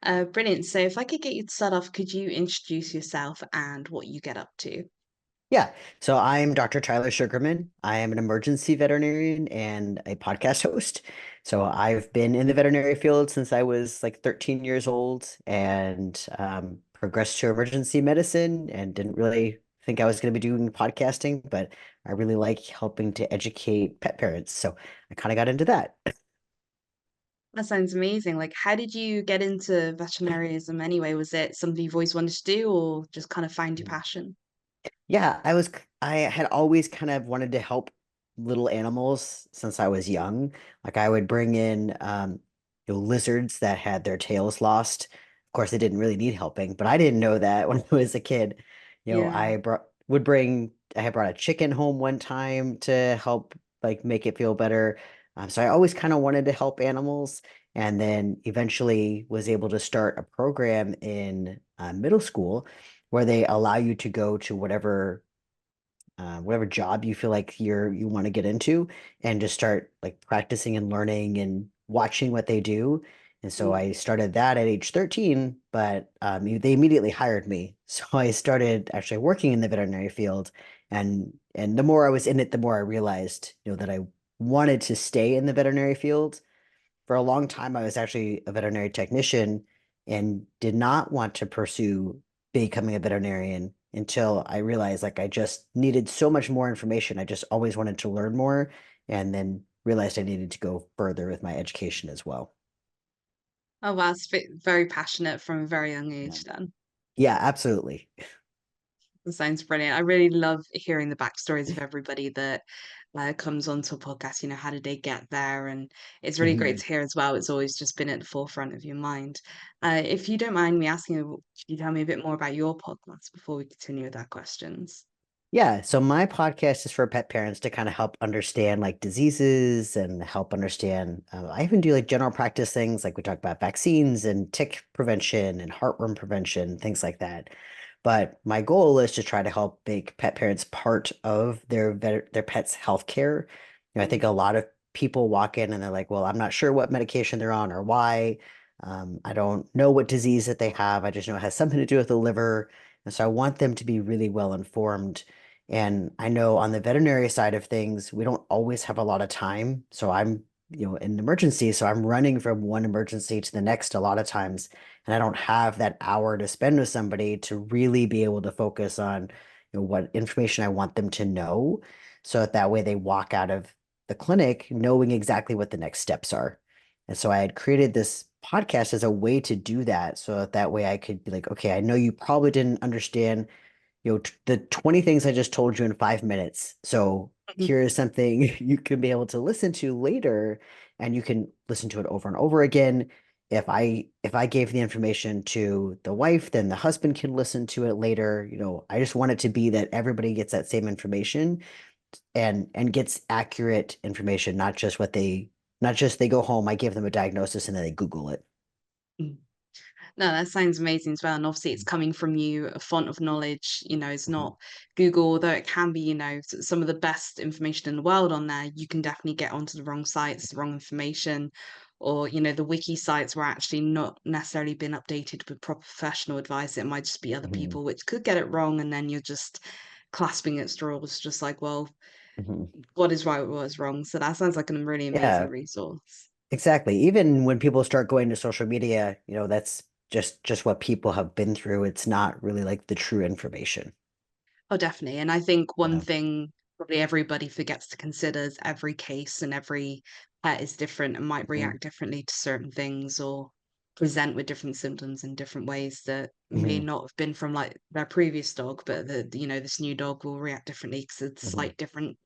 Brilliant. So if I could get you to start off, could you introduce yourself and what you get up to? Yeah. So I'm Dr. Tyler Sugerman. I am an emergency veterinarian and a podcast host. So I've been in the veterinary field since I was like 13 years old and progressed to emergency medicine and didn't really think I was going to be doing podcasting, but I really like helping to educate pet parents. So I kind of got into that. That sounds amazing. Like, how did you get into veterinarianism anyway? Was it something you've always wanted to do or just kind of find your passion? Yeah, I had always kind of wanted to help little animals since I was young. Like I would bring in lizards that had their tails lost. Of course, they didn't really need helping, but I didn't know that when I was a kid. Yeah. I I had brought a chicken home one time to help like make it feel better. So I always kind of wanted to help animals, and then eventually was able to start a program in middle school where they allow you to go to whatever job you feel like you want to get into and just start like practicing and learning and watching what they do. And so Mm. I started that at age 13, but they immediately hired me. So I started actually working in the veterinary field, and the more I was in it, the more I realized, that I wanted to stay in the veterinary field. For a long time, I was actually a veterinary technician and did not want to pursue becoming a veterinarian until I realized like I just needed so much more information. I just always wanted to learn more and then realized I needed to go further with my education as well. Oh, wow. It's very passionate from a very young Yeah, age then. yeah, absolutely. That sounds brilliant. I really love hearing the backstories of everybody that comes onto a podcast. How did they get there? And it's really great Mhm. to hear as well. It's always just been at the forefront of your mind. If you don't mind me asking, could you tell me a bit more about your podcast before we continue with our questions? Yeah, so my podcast is for pet parents to kind of help understand like diseases and help understand. I even do like general practice things like we talk about vaccines and tick prevention and heartworm prevention, things like that. But my goal is to try to help make pet parents part of their pet's health care. I think Mm. a lot of people walk in and they're like, "Well, I'm not sure what medication they're on or why. I don't know what disease that they have. I just know it has something to do with the liver." And so I want them to be really well informed, and I know on the veterinary side of things, we don't always have a lot of time. So I'm, in an emergency. So I'm running from one emergency to the next a lot of times. And I don't have that hour to spend with somebody to really be able to focus on, what information I want them to know. So that way they walk out of the clinic knowing exactly what the next steps are. And so I had created this podcast as a way to do that. So that way I could be like, okay, I know you probably didn't understand the 20 things I just told you in 5 minutes. So here is something you can be able to listen to later, and you can listen to it over and over again. If I gave the information to the wife, then the husband can listen to it later. I just want it to be that everybody gets that same information and gets accurate information, not just they go home, I give them a diagnosis and then they Google it. No, that sounds amazing as well. And obviously, it's coming from you, a font of knowledge. It's Mhm, not Google, although it can be, some of the best information in the world on there. You can definitely get onto the wrong sites, the wrong information, or, the wiki sites were actually not necessarily been updated with proper professional advice. It might just be other mhm, people which could get it wrong. And then you're just clasping at straws, just like, well, mhm. what is right, what is wrong? So that sounds like a really amazing Yeah, resource. exactly. Even when people start going to social media, that's just what people have been through. It's not really like the true information. Oh, definitely. And I think one Yeah. thing probably everybody forgets to consider is every case and every pet is different and might Mhm, react differently to certain things or present with different symptoms in different ways that may mhm, not have been from like their previous dog, but this new dog will react differently because it's mhm, slight different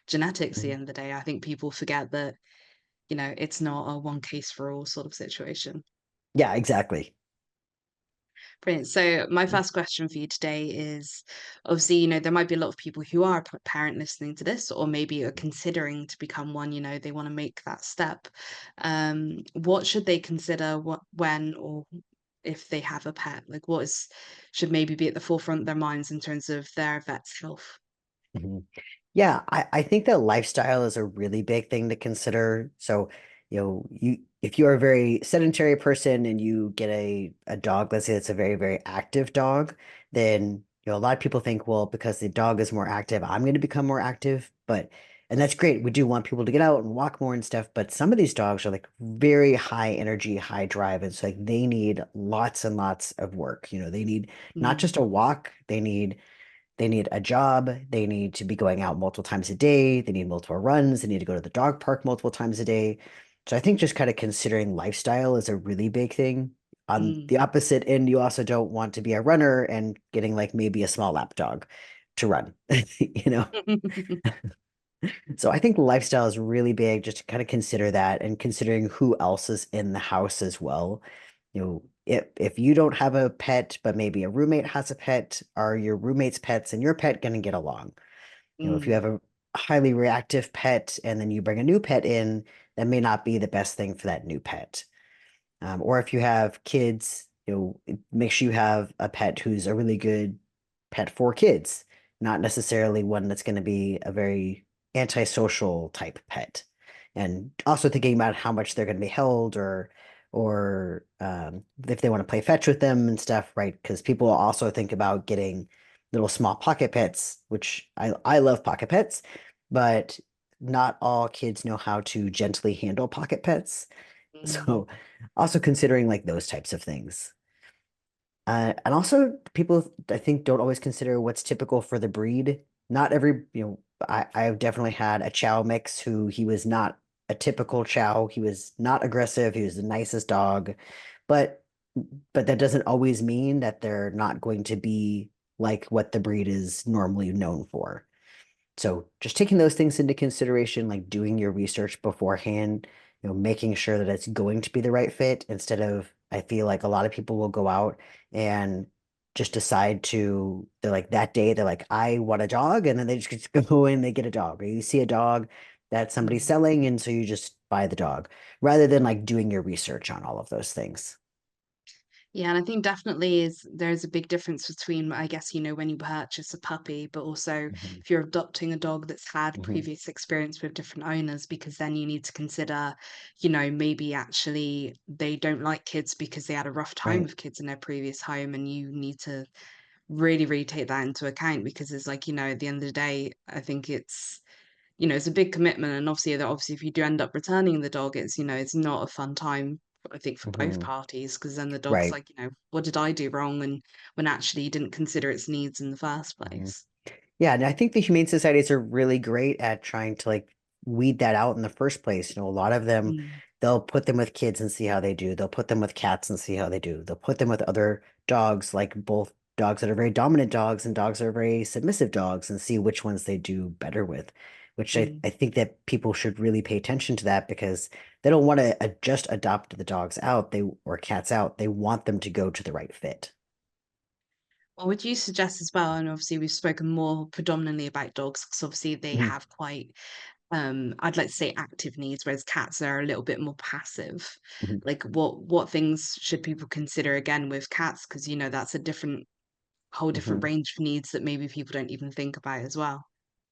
genetics at the mhm. end of the day. I think people forget that, it's not a one case for all sort of situation. Yeah, exactly. Brilliant. So my first question for you today is obviously, there might be a lot of people who are a parent listening to this, or maybe are considering to become one, they want to make that step. What should they consider when or if they have a pet? Like should maybe be at the forefront of their minds in terms of their vet's health? Mhm. Yeah, I think that lifestyle is a really big thing to consider. So if you're a very sedentary person and you get a dog, let's say it's a very, very active dog, then a lot of people think, well, because the dog is more active, I'm going to become more active. And that's great. We do want people to get out and walk more and stuff, but some of these dogs are like very high energy, high drive. It's like they need lots and lots of work. They need not Mm, just a walk, they need a job. They need to be going out multiple times a day. They need multiple runs. They need to go to the dog park multiple times a day. So I think just kind of considering lifestyle is a really big thing. On mm. the opposite end, you also don't want to be a runner and getting like maybe a small lap dog to run, you know? So I think lifestyle is really big, just to kind of consider that and considering who else is in the house as well. If you don't have a pet, but maybe a roommate has a pet, are your roommate's pets and your pet going to get along? If you Mm, have a highly reactive pet and then you bring a new pet in, that may not be the best thing for that new pet. Or if you have kids, make sure you have a pet who's a really good pet for kids, not necessarily one that's going to be a very antisocial type pet. And also thinking about how much they're going to be held or if they want to play fetch with them and stuff, right? Because people also think about getting little small pocket pets, which I love pocket pets, but not all kids know how to gently handle pocket pets. mm, So also considering like those types of things. And also people I think don't always consider what's typical for the breed. Not every, I've definitely had a Chow mix who he was not a typical Chow. He was not aggressive. He was the nicest dog. But but that doesn't always mean that they're not going to be like what the breed is normally known for. So just taking those things into consideration, like doing your research beforehand, making sure that it's going to be the right fit instead of, I feel like a lot of people will go out and just decide they're like that day, they're like, I want a dog. And then they just go in, they get a dog. Or you see a dog that somebody's mm. selling. And so you just buy the dog rather than like doing your research on all of those things. Yeah, and I think definitely there's a big difference between, I guess, when you purchase a puppy, but also Mhm, if you're adopting a dog that's had mhm. previous experience with different owners, because then you need to consider, maybe actually they don't like kids because they had a rough time Right. with kids in their previous home, and you need to really, really take that into account because it's like, at the end of the day, I think it's a big commitment. And obviously, if you do end up returning the dog, it's not a fun time, I think, for both Mhm. parties, because then the dog's Right. like, what did I do wrong? And when actually you didn't consider its needs in the first Mhm. place. Yeah, and I think the humane societies are really great at trying to like weed that out in the first place. A lot of them, Mm, they'll put them with kids and see how they do. They'll put them with cats and see how they do. They'll put them with other dogs, like both dogs that are very dominant dogs and dogs that are very submissive dogs, and see which ones they do better with. Which I, mm. I think that people should really pay attention to that because they don't want to just adopt the dogs out, or cats out. They want them to go to the right fit. What would you suggest as well? And obviously, we've spoken more predominantly about dogs because obviously they Mhm, have quite I'd like to say active needs, whereas cats are a little bit more passive. mhm, Like what things should people consider again with cats? Because that's a whole different mhm. range of needs that maybe people don't even think about as well.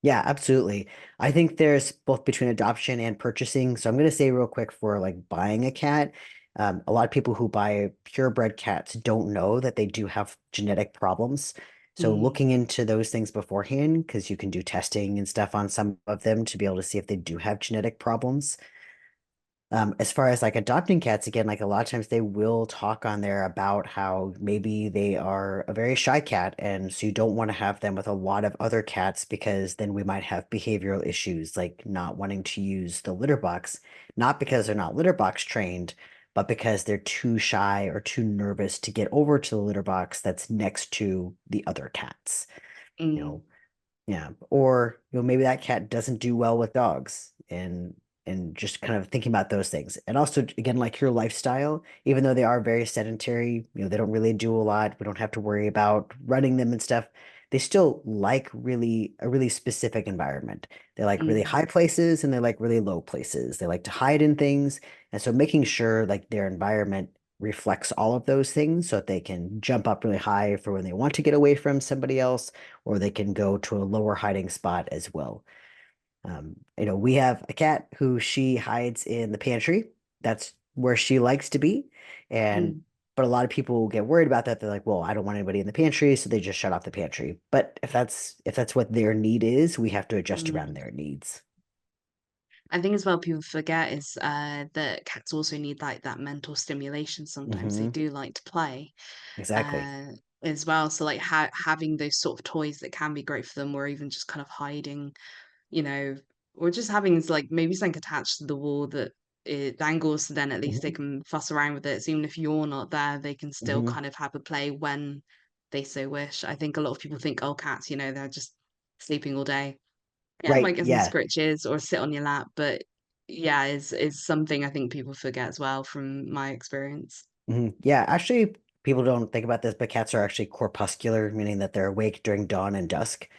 Yeah, absolutely. I think there's both between adoption and purchasing. So I'm going to say real quick for like buying a cat, a lot of people who buy purebred cats don't know that they do have genetic problems. So Mm, looking into those things beforehand, because you can do testing and stuff on some of them to be able to see if they do have genetic problems. As far as like adopting cats, again, like a lot of times they will talk on there about how maybe they are a very shy cat, and so you don't want to have them with a lot of other cats because then we might have behavioral issues like not wanting to use the litter box, not because they're not litter box trained, but because they're too shy or too nervous to get over to the litter box that's next to the other cats. You mm, know, yeah. Or, maybe that cat doesn't do well with dogs and just kind of thinking about those things. And also again, like your lifestyle, even though they are very sedentary, they don't really do a lot. We don't have to worry about running them and stuff. They still like a really specific environment. They like really mm, high places and they like really low places. They like to hide in things. And so making sure like their environment reflects all of those things so that they can jump up really high for when they want to get away from somebody else or they can go to a lower hiding spot as well. We have a cat who she hides in the pantry. that's where she likes to be. And Mm, but a lot of people get worried about that. They're like, well, I don't want anybody in the pantry, so they just shut off the pantry. But if that's what their need is, we have to adjust around mm. their needs. I think as well people forget is that cats also need like that mental stimulation sometimes. They Hmm. do like to play Exactly. uh as well. So like having those sort of toys that can be great for them, or even just kind of hiding, you know, or just having like maybe something attached to the wall that it dangles, so then at least they Hmm. can fuss around with it. So even if you're not there, they can still Hmm. kind of have a play when they so wish. I think a lot of people think, oh, cats, they're just sleeping all day. Yeah, I Right. might get some Yeah. scritches or sit on your lap, but yeah, is something I think people forget as well from my experience. Yeah. Actually, people don't think about this, but cats are actually corpuscular, meaning that they're awake during dawn and dusk.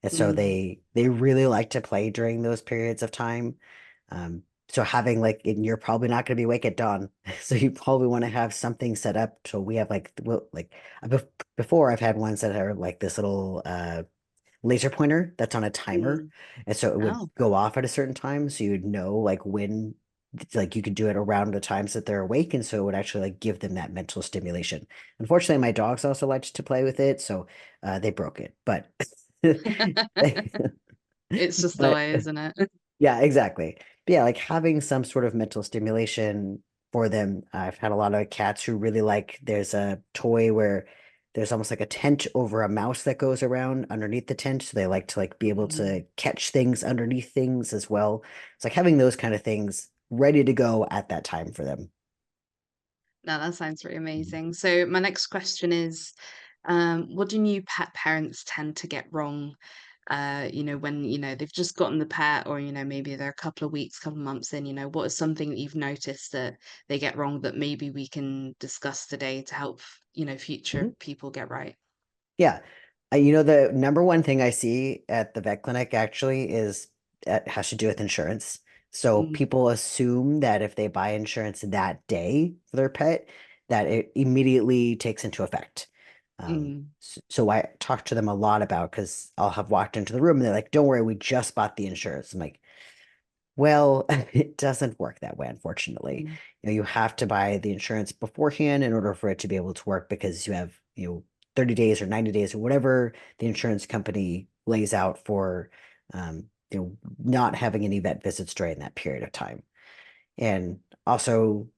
And so Mm, they really like to play during those periods of time. Um, so having like, and you're probably not going to be awake at dawn, so you probably want to have something set up. So we have like, well, like before I've had ones that are like this little laser pointer that's on a timer, mm. and so it would Oh. go off at a certain time, so you'd know like when, like you could do it around the times that they're awake, and so it would actually like give them that mental stimulation. Unfortunately, my dogs also liked to play with it, so they broke it, but It's just the but way, isn't it? yeah, exactly. But yeah, like having some sort of mental stimulation for them. I've had a lot of cats who really like, there's a toy where there's almost like a tent over a mouse that goes around underneath the tent. So they like to like be able Mm. to catch things underneath things as well. It's like having those kind of things ready to go at that time for them. No, that sounds really Mhm. amazing. So my next question is, what do new pet parents tend to get wrong? When, they've just gotten the pet or, maybe they're a couple of weeks, couple of months in, what is something that you've noticed that they get wrong that maybe we can discuss today to help, future Mhm. people get right? Yeah. The number one thing I see at the vet clinic actually is it has to do with insurance. So Mm, people assume that if they buy insurance that day for their pet, that it immediately takes into effect. mm. So I talk to them a lot about, because I'll have walked into the room and they're like, "Don't worry, we just bought the insurance." I'm like, well, it doesn't work that way, unfortunately. Mm. You have to buy the insurance beforehand in order for it to be able to work, because you have, 30 days or 90 days or whatever the insurance company lays out for, not having any vet visits during that period of time. And also,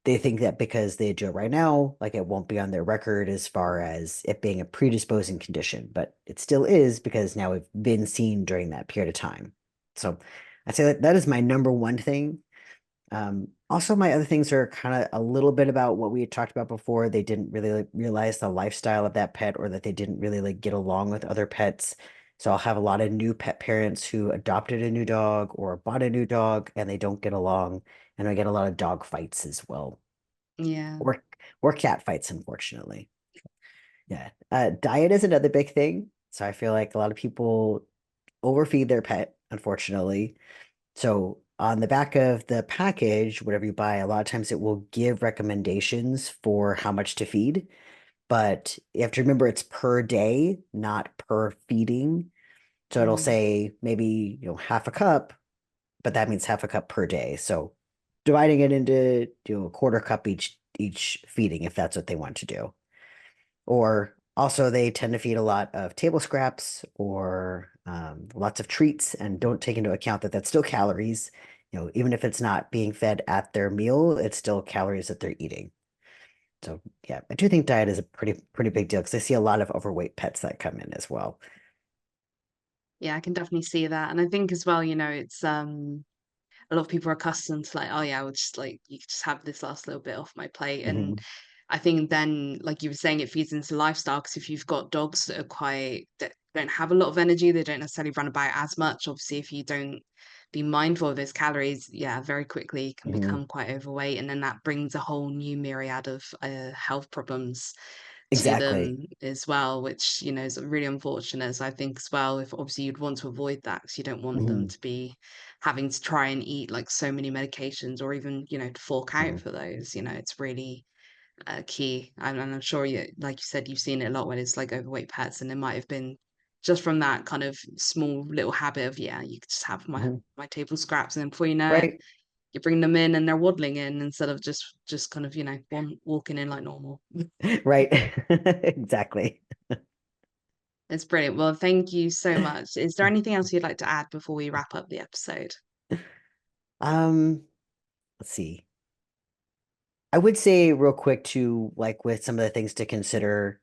they think that because they do it right now, like it won't be on their record as far as it being a predisposing condition, but it still is, because now we've been seen during that period of time. So I'd say that that is my number one thing. Also, my other things are kind of a little bit about what we had talked about before. They didn't really like, realize the lifestyle of that pet, or that they didn't really like get along with other pets. So I'll have a lot of new pet parents who adopted a new dog or bought a new dog and they don't get along. And I get a lot of dog fights as well, Yeah. or or cat fights, unfortunately. Yeah. Diet is another big thing. So I feel like a lot of people overfeed their pet, unfortunately. So on the back of the package, whatever you buy, a lot of times it will give recommendations for how much to feed, but you have to remember it's per day, not per feeding. So it'll Mm. say maybe, half a cup, but that means half a cup per day. So dividing it into, a quarter cup each feeding, if that's what they want to do. Or also, they tend to feed a lot of table scraps or lots of treats, and don't take into account that that's still calories. Even if it's not being fed at their meal, it's still calories that they're eating. So yeah, I do think diet is a pretty big deal, because I see a lot of overweight pets that come in as well. Yeah, I can definitely see that. And I think as well, it's a lot of people are accustomed to like, oh yeah, I would just like you could just have this last little bit off my plate. And Hmm. I think then, like you were saying, it feeds into lifestyle because if you've got dogs that are quite that don't have a lot of energy, they don't necessarily run about as much. Obviously, if you don't be mindful of those calories, yeah, very quickly can Hmm. become quite overweight, and then that brings a whole new myriad of health problems to Exactly. them as well, which is really unfortunate. So I think as well, if obviously you'd want to avoid that because you don't want them Hmm. to be having to try and eat like so many medications or even to fork out Hmm. for those. It's really key. And I'm sure you, like you said, you've seen it a lot when it's like overweight pets, and it might have been just from that kind of small little habit of yeah, you could just have my Hmm. table scraps, and then before you know it, Right. you bring them in and they're waddling in instead of just kind of, walking in like normal. Right. Exactly. It's brilliant. Well, thank you so much. Is there anything else you'd like to add before we wrap up the episode? Um, let's see. I would say real quick too, like with some of the things to consider,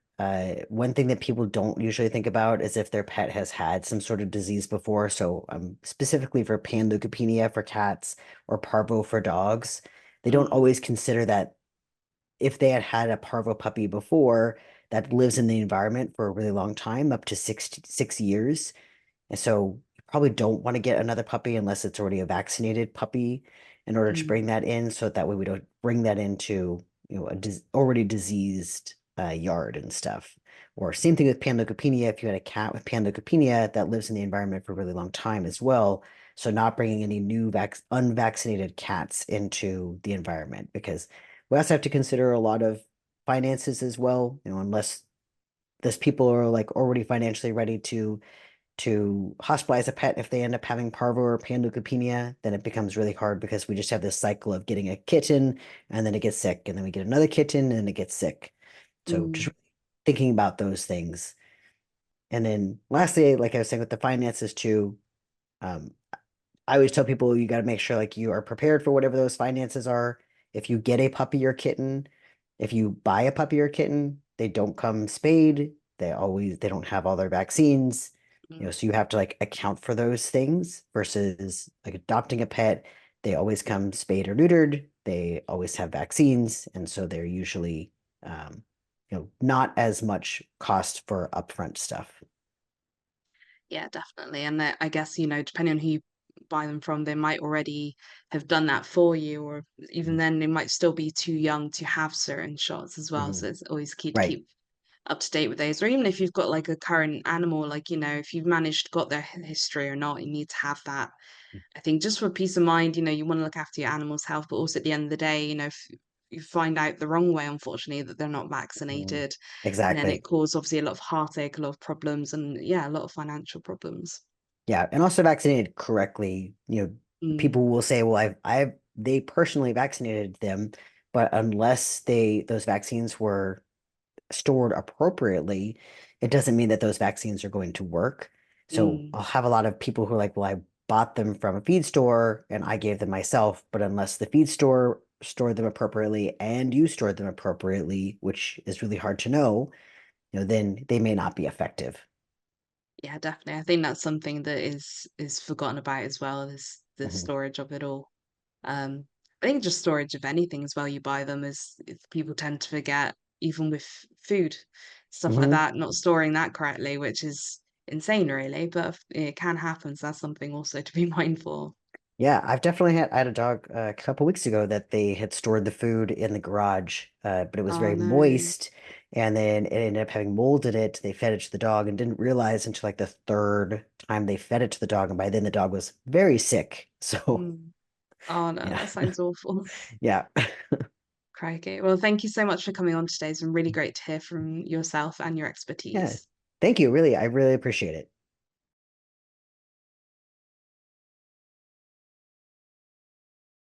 one thing that people don't usually think about is if their pet has had some sort of disease before. So specifically for panleukopenia for cats or parvo for dogs, they don't Mm, always consider that if they had had a parvo puppy before that lives in the environment for a really long time, up to 6 years. And so you probably don't want to get another puppy unless it's already a vaccinated puppy in order to mm, bring that in, so that way we don't bring that into, a already diseased yard and stuff. Or same thing with panleukopenia. If you had a cat with panleukopenia that lives in the environment for a really long time as well, so not bringing any new unvaccinated cats into the environment, because we also have to consider a lot of finances as well. Unless those people are like already financially ready to hospitalize a pet if they end up having parvo or panleukopenia, then it becomes really hard because we just have this cycle of getting a kitten and then it gets sick, and then we get another kitten and it gets sick. So just mm. thinking about those things. And then lastly, like I was saying with the finances too, um, I always tell people you got to make sure like you are prepared for whatever those finances are. If you get a puppy or kitten, if you buy a puppy or kitten, they don't come spayed. They don't have all their vaccines. Mm. So you have to like account for those things versus like adopting a pet. They always come spayed or neutered. They always have vaccines, and so they're usually not as much cost for upfront stuff. Yeah, definitely. And I guess, depending on who you buy them from, they might already have done that for you, or even then they might still be too young to have certain shots as well. Mhm. So it's always key to Right. keep up to date with those. Or even if you've got like a current animal, like, if you've managed got their history or not, you need to have that. I think just for peace of mind, you want to look after your animal's health, but also at the end of the day, if you find out the wrong way, unfortunately, that they're not Mhm. vaccinated, and then it Exactly. caused obviously a lot of heartache, a lot of problems, and yeah, a lot of financial problems. Yeah, and also vaccinated correctly. Mm, People will say, "Well, they personally vaccinated them," but unless those vaccines were stored appropriately, it doesn't mean that those vaccines are going to work. So mm. I'll have a lot of people who are like, "Well, I bought them from a feed store and I gave them myself," but unless the feed store stored them appropriately and you stored them appropriately, which is really hard to know, then they may not be effective. Yeah, definitely. I think that's something that is forgotten about as well, is the Mhm. storage of it all. Um, I think just storage of anything as well you buy them is people tend to forget, even with food, stuff like Mhm. that, not storing that correctly, which is insane really, but it can happen. So that's something also to be mindful of. Yeah, I had a dog a couple weeks ago that they had stored the food in the garage, but it was Oh very no. moist, and then it ended up having mold in it. They fed it to the dog and didn't realize until like the third time they fed it to the dog, and by then the dog was very sick. So Mm. Oh no, yeah, that sounds awful. yeah, Crikey. Well, thank you so much for coming on today. It's been really great to hear from yourself and your yeah. expertise. Thank you. Really, I really appreciate it.